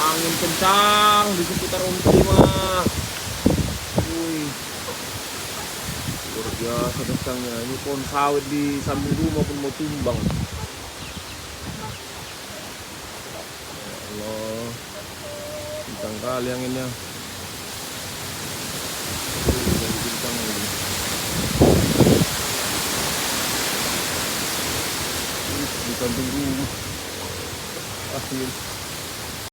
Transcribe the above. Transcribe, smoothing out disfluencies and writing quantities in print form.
angin kencang di sekitar Om Tri mah. Wih, luar biasa kencangnya. Ini pohon sawit di samping rumah pun mau tumbang. Ya Allah, kencang kali anginnya. Kencang ini. Di samping rumah. Angin.